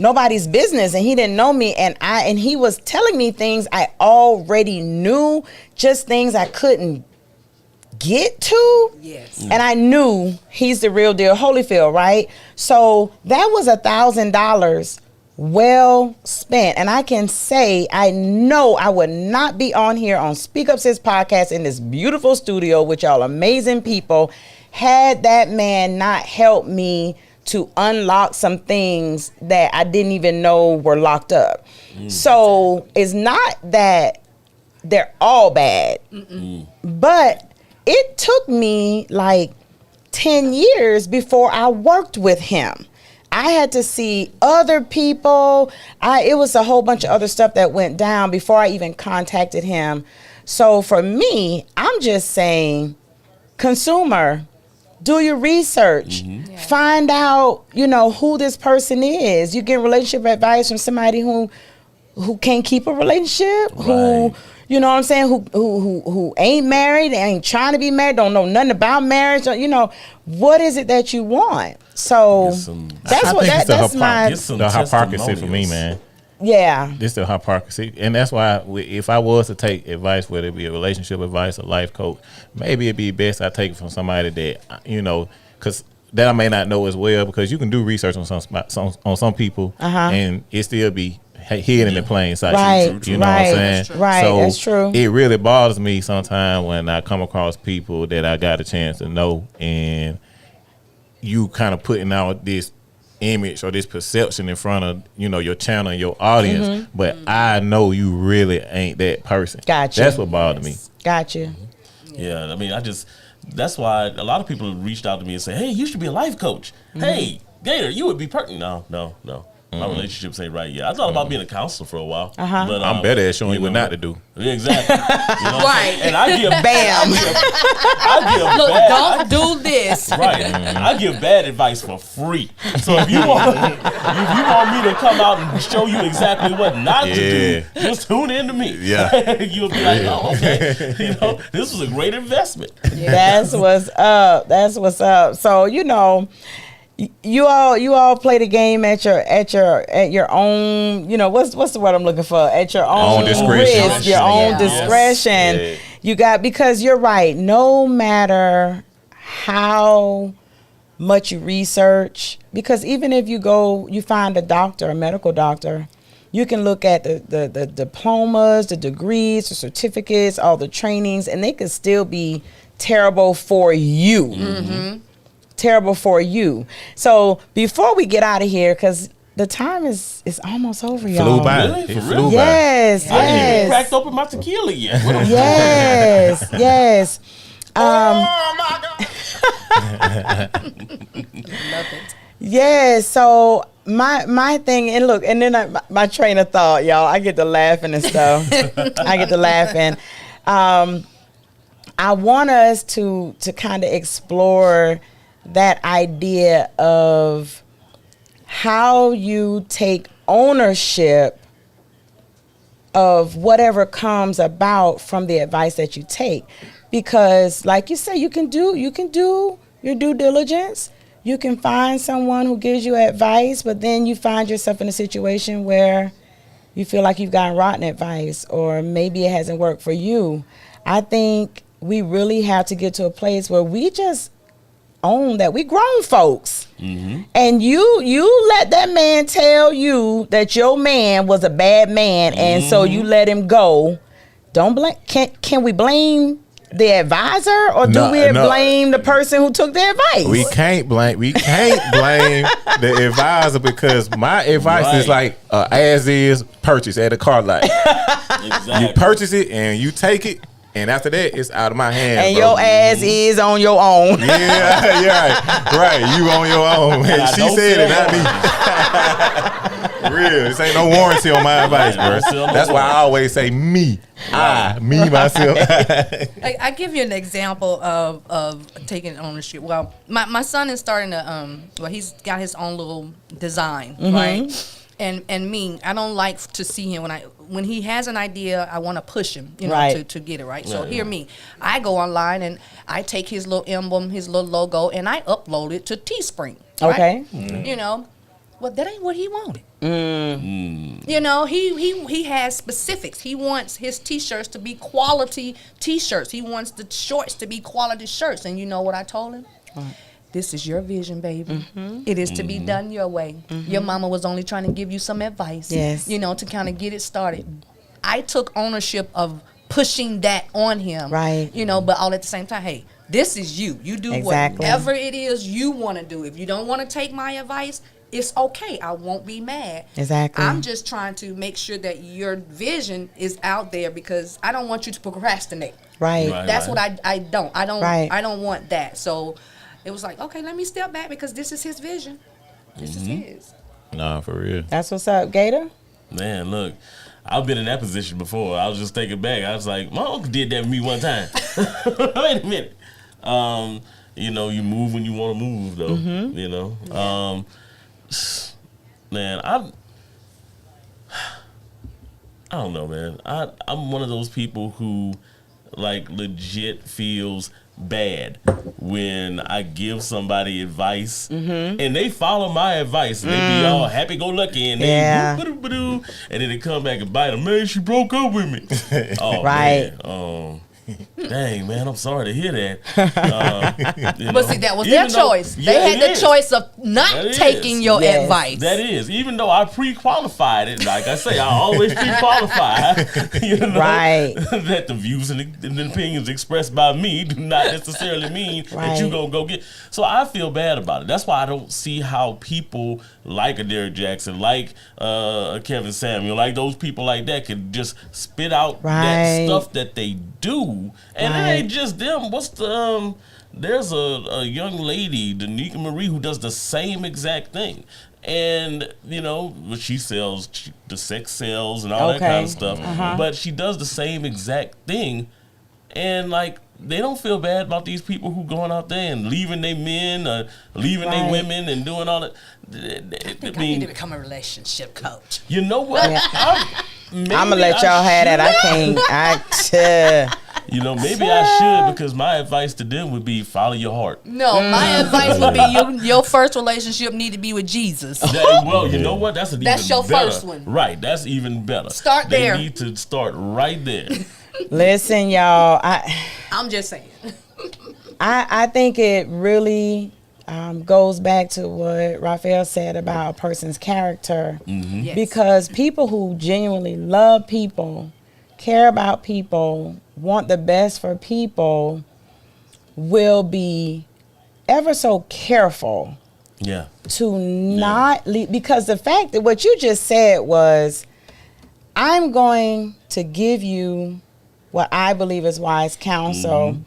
nobody's business, and he didn't know me, and he was telling me things I already knew, just things I couldn't get to. Yes. And I knew he's the real deal, Holyfield, right? So that was $1,000 well spent. And I can say, I know I would not be on here on Speak Up Sis Podcast in this beautiful studio with y'all amazing people had that man not helped me to unlock some things that I didn't even know were locked up. So it's not that they're all bad, but it took me like 10 years before I worked with him. I had to see other people. It was a whole bunch of other stuff that went down before I even contacted him. So for me, I'm just saying, consumer, do your research. Find out, who this person is. You get relationship advice from somebody who can't keep a relationship, who, you know what I'm saying, who ain't married, ain't trying to be married, don't know nothing about marriage. What is it that you want? So that's my the hypocrisy for me, man. Yeah. This is the hypocrisy. And that's why if I was to take advice, whether it be a relationship advice, a life coach, maybe it'd be best I take it from somebody that, because that I may not know as well, because you can do research on some people and it still be hidden in plain sight. Right, You know what I'm saying? Right, So that's true. it really bothers me sometimes when I come across people that I got a chance to know, and you kind of putting out this image or this perception in front of your channel and your audience, but I know you really ain't that person. Gotcha. That's what bothered me. Gotcha. Yeah, I mean, that's why a lot of people have reached out to me and say, hey, you should be a life coach. Hey, Gator, you would be perfect. No. My relationships ain't right yet. I thought about being a counselor for a while. But, I'm better at showing you what not to do. Yeah, exactly. Right. And I give Bam. Look, don't do this. Right. I give bad advice for free. So if you want me to come out and show you exactly what not to do, just tune in to me. Yeah. You'll be like, oh, okay. This was a great investment. That's what's up. That's what's up. So, you all play the game at your own, what's the word I'm looking for? At your own discretion. risk, your own discretion. Yeah. You got, because you're right, no matter how much you research, because even if you find a medical doctor, you can look at the diplomas, the degrees, the certificates, all the trainings, and they could still be terrible for you. Terrible for you. So before we get out of here, because the time is almost over, y'all. Flew by. Really? It For flew real? by. Yes, I ain't even yes, cracked open my tequila yet. yes, yes. Love it. Yeah, so my thing, and look, and then my train of thought, y'all, I get to laughing and stuff. I get to laughing. I want us to kind of explore that idea of how you take ownership of whatever comes about from the advice that you take. Because like you say, you can do your due diligence. You can find someone who gives you advice, but then you find yourself in a situation where you feel like you've gotten rotten advice, or maybe it hasn't worked for you. I think we really have to get to a place where we just own that we grown folks. And you let that man tell you that your man was a bad man, and so you let him go. Don't blame. Can we blame the advisor, or do we blame the person who took the advice? We can't blame the advisor, because my advice is like as is purchase at a car lot. Exactly. You purchase it and you take it, and after that it's out of my hands. And bro. your ass is on your own. Yeah, right. You on your own. Hey, she don't said it, sell not me. Real. This ain't no warranty on my advice, bro. That's why I always say me. Me, myself. I give you an example of taking ownership. Well, my son is starting to he's got his own little design, right? And me, I don't like to see him when he has an idea. I want to push him, right, to get it right. So hear me. I go online and I take his little emblem, his little logo, and I upload it to Teespring. Okay. Right? Well, that ain't what he wanted. He has specifics. He wants his T-shirts to be quality T-shirts. He wants the shorts to be quality shirts. And you know what I told him? This is your vision, baby. It is to be done your way. Your mama was only trying to give you some advice, to kind of get it started. I took ownership of pushing that on him, right? But all at the same time, hey, this is you. You do whatever it is you want to do. If you don't want to take my advice, it's okay. I won't be mad. Exactly. I'm just trying to make sure that your vision is out there, because I don't want you to procrastinate. Right. That's what I don't. I don't want that. So it was like, okay, let me step back, because this is his vision. This is his. Nah, for real. That's what's up, Gator. Man, look, I've been in that position before. I was just taken back. I was like, my uncle did that with me one time. Wait a minute. You move when you want to move, though. Man, I don't know, man. I'm one of those people who, like, legit feels bad when I give somebody advice and they follow my advice and they be all happy-go-lucky and they and then they come back and bite them. Man, she broke up with me. Oh, right. Man. Dang, man, I'm sorry to hear that. But see, that was their choice. They had the choice of not taking your advice. That is, even though I pre-qualified it. Like I say, I always pre-qualify. Right. That the views and the opinions expressed by me do not necessarily mean that you gonna go get. So I feel bad about it. That's why I don't see how people like a Derrick Jaxn, like a Kevin Samuel, like those people like that could just spit out that stuff that they do, and it ain't just them. What's the there's a young lady, Danica Marie, who does the same exact thing, and she sells the sex sells and all that kind of stuff, but she does the same exact thing, and like they don't feel bad about these people who going out there and leaving their men, leaving their women, and doing all that. I need to become a relationship coach. You know what? I'm gonna let y'all have that. I can't. Maybe I should, because my advice to them would be follow your heart. No, my advice would be your first relationship need to be with Jesus. Well, you know what? That's your first one. Right. That's even better. Start there. They need to start right there. Listen, y'all. I'm just saying. I think it really goes back to what Raphael said about a person's character. Mm-hmm. Yes. Because people who genuinely love people, care about people, want the best for people, will be ever so careful to not leave. Because the fact that what you just said was, I'm going to give you what I believe is wise counsel. Mm-hmm.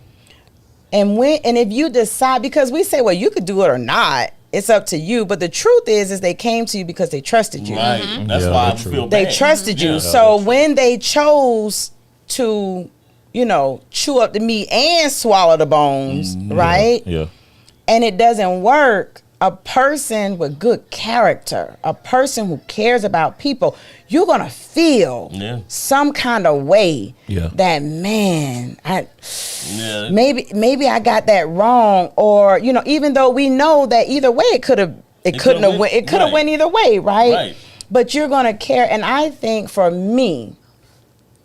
And if you decide, because we say, well, you could do it or not, it's up to you. But the truth is they came to you because they trusted you. Right. Mm-hmm. That's why I feel bad. They trusted you. So when they chose to, chew up the meat and swallow the bones, right? Yeah. And it doesn't work, a person with good character, a person who cares about people, you're going to feel some kind of way that, man, maybe I got that wrong. Or, even though we know that either way it could have went either way, right? But you're going to care. And I think for me,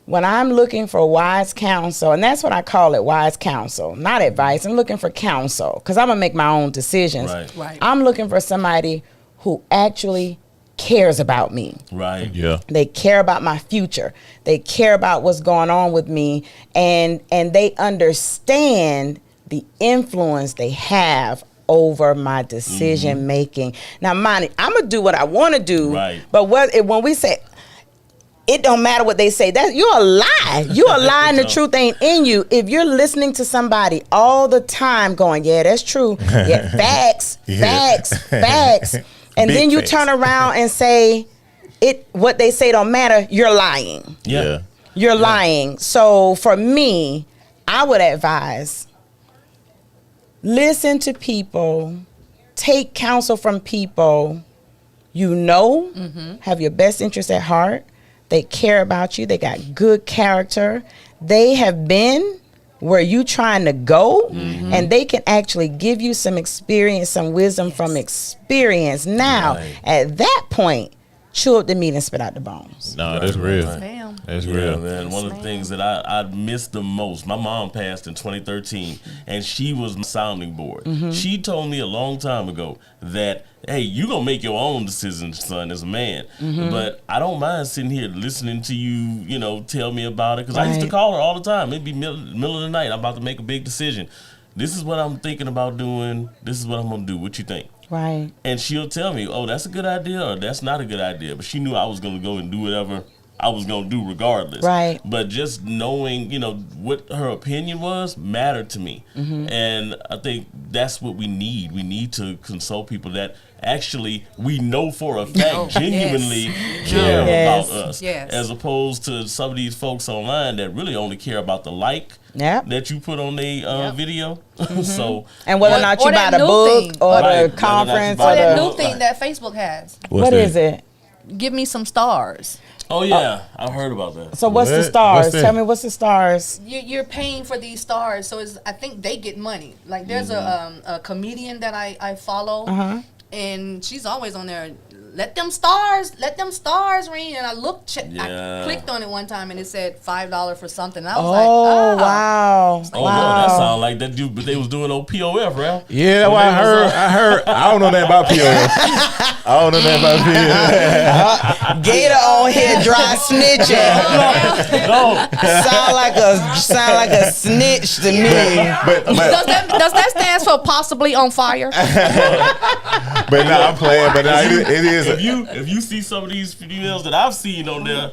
when I'm looking for wise counsel, and that's what I call it, wise counsel, not advice. I'm looking for counsel because I'm going to make my own decisions. Right. I'm looking for somebody who actually cares about me. Right. Yeah. They care about my future. They care about what's going on with me, and they understand the influence they have over my decision making. Now, mind, I'm going to do what I want to do, but when we say, it don't matter what they say. That you're a lie. You're a lie, and the truth ain't in you. If you're listening to somebody all the time, going, "Yeah, that's true. Yeah, facts, facts," and then you turn around and say, what they say don't matter. You're lying. Yeah, you're lying. So for me, I would advise: listen to people, take counsel from people have your best interest at heart. They care about you. They got good character. They have been where you trying to go, and they can actually give you some experience, some wisdom from experience. Now, at that point, chew up the meat and spit out the bones. No, that's real. That's real, man. One of the things that I missed the most, my mom passed in 2013, and she was my sounding board. She told me a long time ago that, hey, you gonna make your own decisions, son, as a man. But I don't mind sitting here listening to you, tell me about it. Because I used to call her all the time. It'd be middle of the night. I'm about to make a big decision. This is what I'm thinking about doing. This is what I'm gonna do. What you think? Right. And she'll tell me, oh, that's a good idea or that's not a good idea. But she knew I was gonna go and do whatever I was gonna do regardless. Right. But just knowing, what her opinion was mattered to me. And I think that's what we need. We need to consult people that actually we know for a fact genuinely care about us. As opposed to some of these folks online that really only care about the that you put on their video. So, and whether or not you buy the book or the conference or that new thing that Facebook has. What is it? Give me some stars. Oh yeah, I heard about that. So what's the stars? Tell me what's the stars. You're paying for these stars, so I think they get money. Like there's a comedian that I follow, and she's always on there let them stars ring. And I looked, I clicked on it one time and it said $5 for something. And I was wow. Oh, no, that sound like that dude, but they was doing old POF, right? Yeah, that's what I heard. I don't know nothing about POF. I don't know nothing about POF. Gator on here dry snitching. No. Sound like a snitch to me. But does that stand for possibly on fire? But no, I'm playing. But no, it is. If you see some of these females that I've seen on there,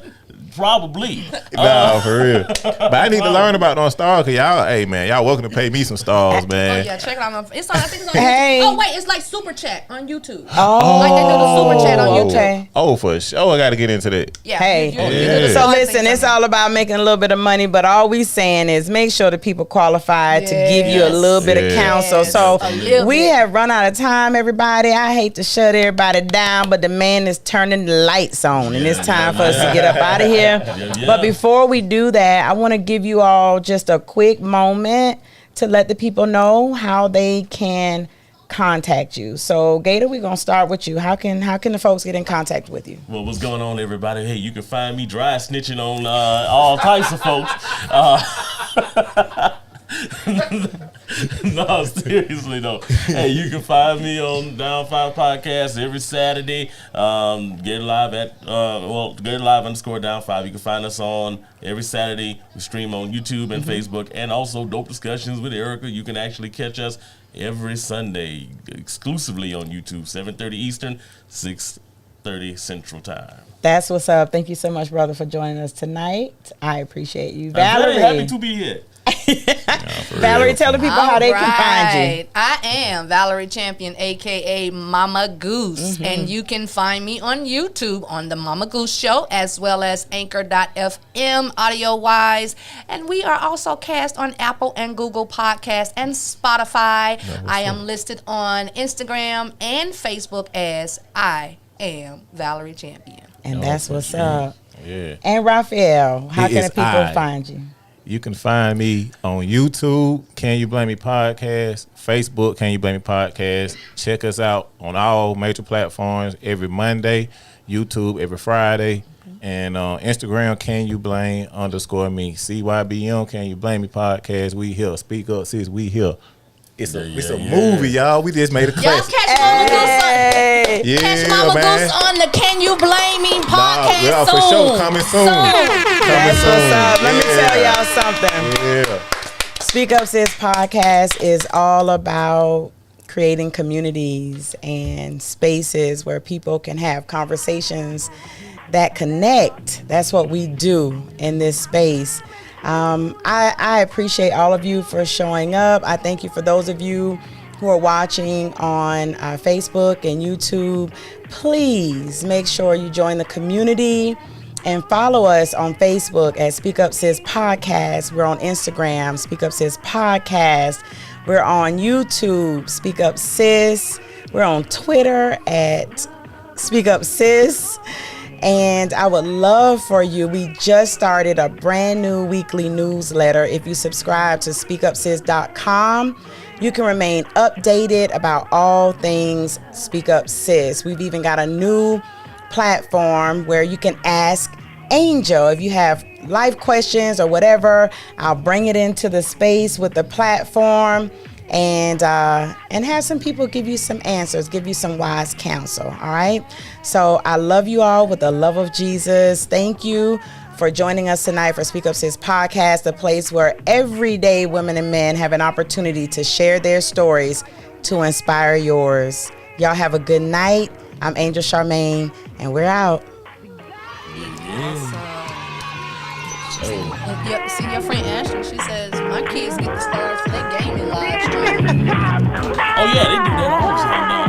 probably. Nah, for real. But I need to learn about those stars, cause y'all, hey man, y'all welcome to pay me some stars, man. Oh yeah, check it out. I think it's on Hey. YouTube. Oh wait, it's like Super Chat on YouTube. Oh. Like they do the Super Chat on YouTube. Okay. Oh, for sure, I got to get into that. Yeah. Hey, you do the so stars listen, thing it's sometimes. all about making a little bit of money, but all we saying is make sure the people qualified to give you a little bit of counsel. Yes, So a little we bit. have run out of time, everybody. I hate to shut everybody down, but the man is turning the lights on, and it's time for us to get up out of here. Yeah. But before we do that, I want to give you all just a quick moment to let the people know how they can contact you. So Gator, we're gonna start with you. How can the folks get in contact with you? Well, what's going on, everybody? Hey, you can find me dry snitching on all types of folks. No, seriously though. Hey, you can find me on Down 5 Podcast every Saturday. Get live at Get live _ Down 5. You can find us on every Saturday. We stream on YouTube and Facebook, and also Dope Discussions with Erica. You can actually catch us every Sunday exclusively on YouTube, 7:30 Eastern, 6:30 Central Time. That's what's up. Thank you so much, brother, for joining us tonight. I appreciate you. I'm Valerie. very happy to be here. Valerie, tell the people how they can find you. I am Valerie Champion, aka Mama Goose, and you can find me on YouTube on the Mama Goose Show, as well as Anchor.fm audio wise, and we are also cast on Apple and Google Podcasts and Spotify. I am listed on Instagram and Facebook as I am Valerie Champion. And that's what's up. Yeah. And Raphael, how can is the people I. find you? You can find me on YouTube, Can You Blame Me Podcast, Facebook, Can You Blame Me Podcast. Check us out on all major platforms every Monday, YouTube every Friday, and Instagram, Can You Blame _me, CYBM, Can You Blame Me Podcast. We here. Speak up, sis. We here. It's a movie, y'all. We just made a Y'all classic. catch Mama Goose Hey. Catch Mama man. Goose on the Can You Blame Me podcast yeah, soon. for sure. Coming soon. That's what's up. Let me tell y'all something. Yeah. Speak Up Sis Podcast is all about creating communities and spaces where people can have conversations that connect. That's what we do in this space. I appreciate all of you for showing up. I thank you for those of you who are watching on Facebook and YouTube. Please make sure you join the community and follow us on Facebook at Speak Up Sis Podcast. We're on Instagram, Speak Up Sis Podcast. We're on YouTube, Speak Up Sis. We're on Twitter at Speak Up Sis. And I would love for you, we just started a brand new weekly newsletter. If you subscribe to speakupsis.com, you can remain updated about all things Speak Up Sis. We've even got a new platform where you can ask Angel if you have life questions or whatever. I'll bring it into the space with the platform and have some people give you some answers, give you some wise counsel. All right. So I love you all with the love of Jesus. Thank you for joining us tonight for Speak Up Sis Podcast, a place where everyday women and men have an opportunity to share their stories to inspire yours. Y'all have a good night. I'm Angel Charmaine, and we're out. See your friend Ashley, she says, my kids get the stars for their gaming live stream. Oh yeah, they do that all the time now.